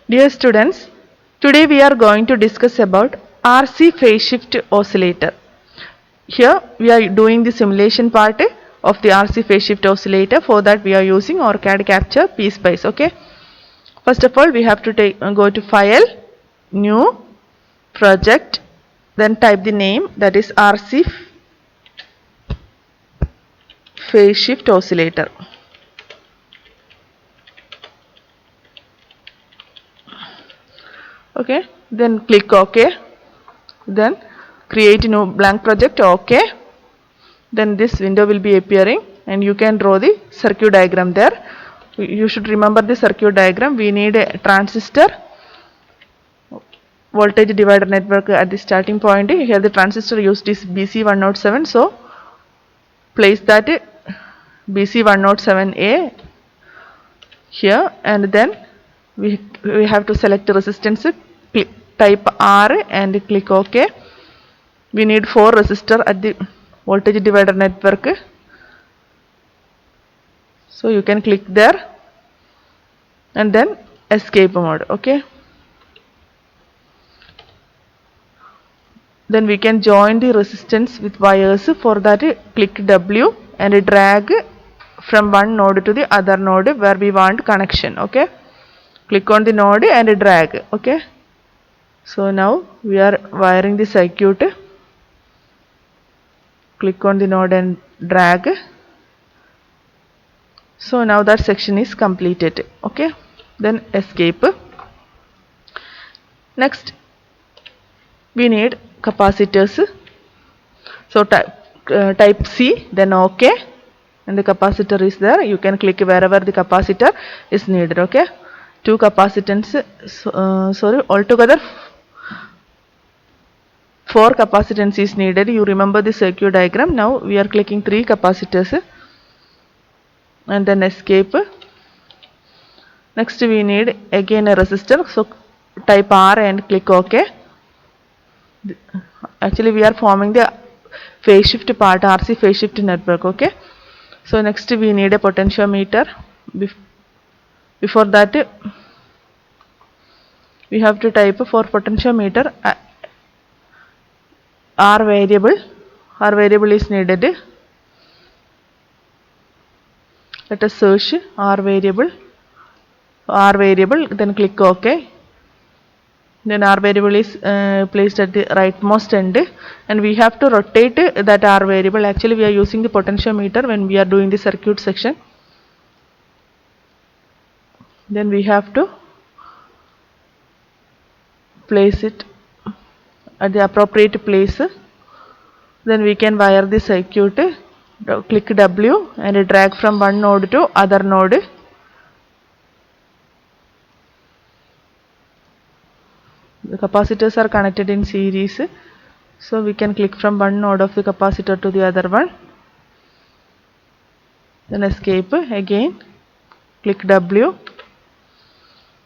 Dear students, today we are going to discuss about RC phase shift oscillator. Here we are doing the simulation part of the RC phase shift oscillator. For that we are using OrCAD Capture PSpice. Okay. First of all, we have to go to File, New, Project, then type the name, that is RC phase shift oscillator. Okay. Then click OK. Then create a new blank project. OK. Then this window will be appearing and you can draw the circuit diagram there. You should remember the circuit diagram. We need a transistor, voltage divider network at the starting point. Here the transistor used is BC107, so place that BC107A here, and then we have to select resistance, type R and click OK. We need 4 resistor at the voltage divider network, so you can click there and then escape mode. Okay, then we can join the resistance with wires. For that, click W and drag from one node to the other node where we want connection. Okay, click on the node and drag. Okay, so now we are wiring the circuit. Click on the node and drag. So now that section is completed. Okay, then escape. Next we need capacitors, so type C, then OK, and the capacitor is there. You can click wherever the capacitor is needed. Okay, 2 capacitance, sorry, altogether 4 capacitance is needed. You remember the circuit diagram. Now we are clicking 3 capacitors and then escape. Next we need again a resistor, so type R and click OK. Actually we are forming the phase shift part, RC phase shift network. Okay, so next we need a potentiometer. Before that we have to type for potentiometer R variable is needed. Let us search R variable, then click OK. Then R variable is placed at the rightmost end, and we have to rotate that R variable. Actually we are using the potentiometer when we are doing the circuit section. Then we have to place it at the appropriate place. Then we can wire the circuit. Click W and drag from one node to other node. The capacitors are connected in series, so we can click from one node of the capacitor to the other one. Then escape again, click W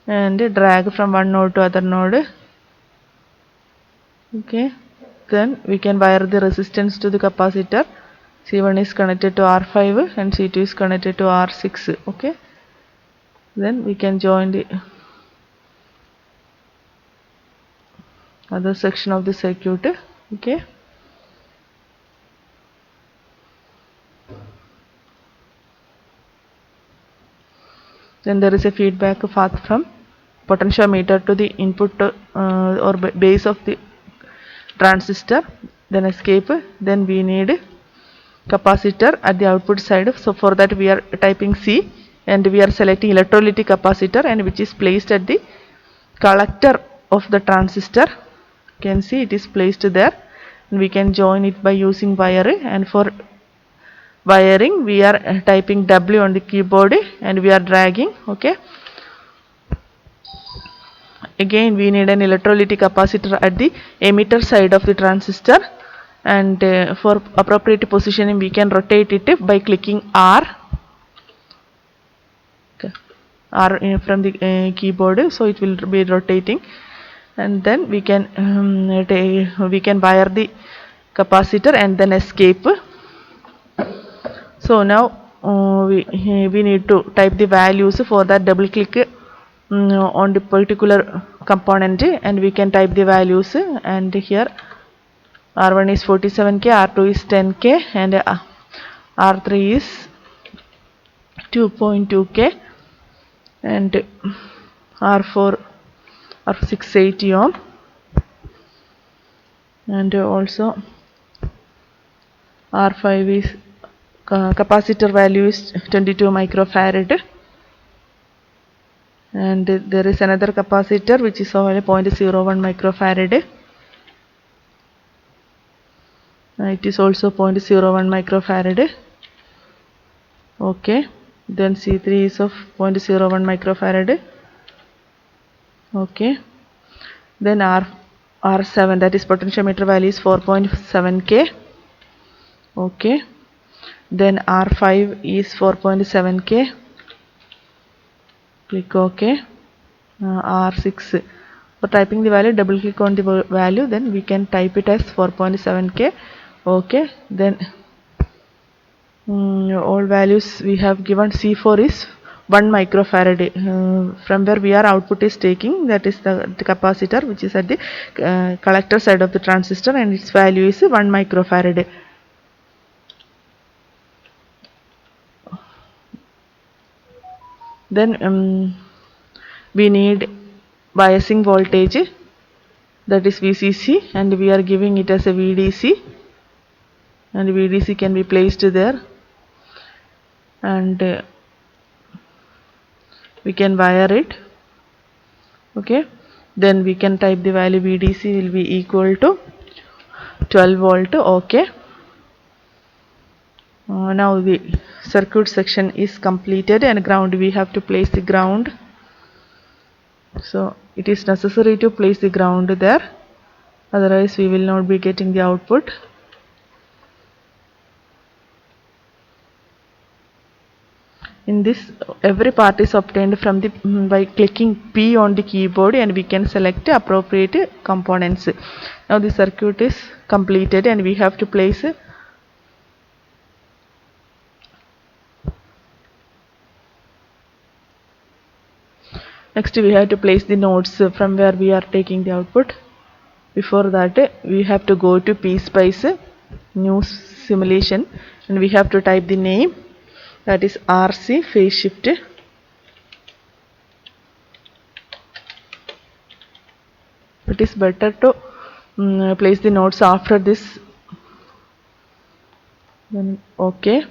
and drag from one node to other node. Okay, then we can wire the resistance to the capacitor. C1 is connected to R5 and C2 is connected to R6. Okay, then we can join the other section of the circuit. Okay, then there is a feedback path from potentiometer to the input or base of the transistor. Then escape. Then we need capacitor at the output side, so for that we are typing C and we are selecting electrolytic capacitor, and which is placed at the collector of the transistor. You can see it is placed there, and we can join it by using wire. And for wiring we are typing W on the keyboard and we are dragging. Okay, again we need an electrolytic capacitor at the emitter side of the transistor, and for appropriate positioning we can rotate it by clicking R. Okay, R from the keyboard, so it will be rotating, and then we can wire the capacitor and then escape. So now we need to type the values. For that double click on the particular component, and we can type the values. And here R1 is 47k, R2 is 10k, and R3 is 2.2k, and R4 are 680 ohm, and also R5 is capacitor value is 22 microfarad, and there is another capacitor which is only 0.01 microfarad. It is also 0.01 microfarad. Okay, then C3 is of 0.01 microfarad. Okay, then R7, that is potentiometer value is 4.7k. Okay, then R5 is 4.7k. Click OK. R6, for typing the value, double click on the value, then we can type it as 4.7k. Okay, then all values we have given. C4 is 1 microfarad, from where we are output is taking, that is the capacitor which is at the collector side of the transistor, and its value is 1 microfarad. Then we need biasing voltage, that is VCC, and we are giving it as a VDC, and VDC can be placed there, and we can wire it. Okay, then we can type the value VDC will be equal to 12 volt. Okay, now the circuit section is completed, and ground, we have to place the ground. So it is necessary to place the ground there, otherwise we will not be getting the output. In this, every part is obtained from the by clicking P on the keyboard, and we can select appropriate components. Now the circuit is completed, and we have to place next we have to place the nodes from where we are taking the output. Before that, we have to go to PSpice new simulation, and we have to type the name, that is RC phase shift. It is better to place the nodes after this. Then okay,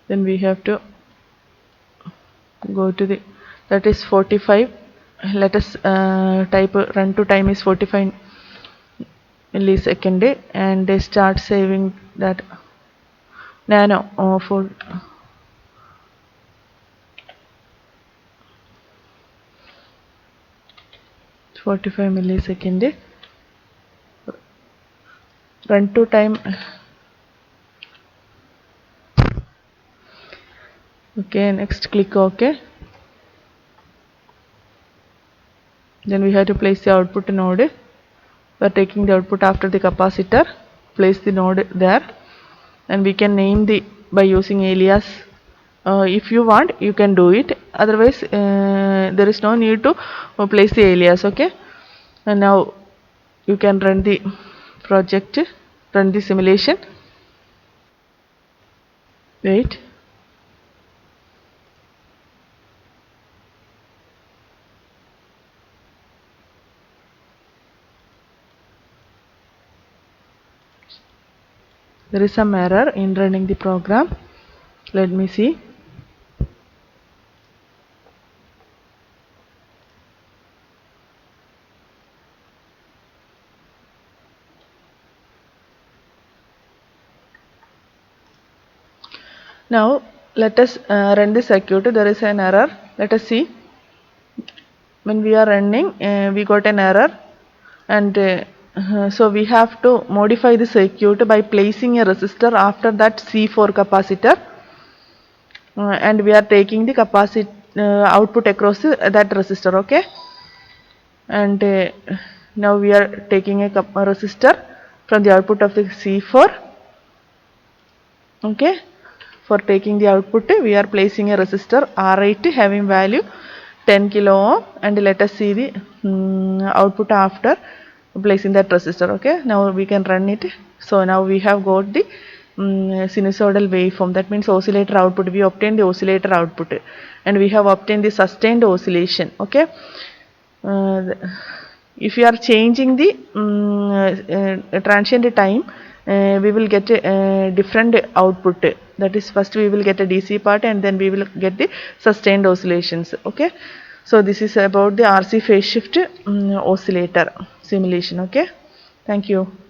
then we have to go to the, that is 45. Let us type run to time is 45 millisecond, and start saving that nano for 45 millisecond. Run to time. Okay, next click OK. Then we have to place the output node. We are taking the output after the capacitor. Place the node there, and we can name the by using alias. If you want, you can do it, otherwise there is no need to place the alias. Okay, and now you can run the project, run the simulation. Wait. There is some error in running the program. Let me see. Now let us run the circuit. There is an error. Let us see. When we are running, we got an error, and so we have to modify the circuit by placing a resistor after that C4 capacitor, and we are taking the output across that resistor. Okay, and now we are taking a resistor from the output of the C4. Okay, for taking the output, we are placing a resistor R8 having value 10 kilo ohm, and let us see the output after placing that resistor. Okay, now we can run it. So now we have got the sinusoidal waveform, that means oscillator output. We obtained the oscillator output, and we have obtained the sustained oscillation. Okay, if you are changing the transient time, we will get a different output. That is, first we will get a DC part, and then we will get the sustained oscillations. Okay, so this is about the RC phase shift oscillator simulation. Okay, thank you.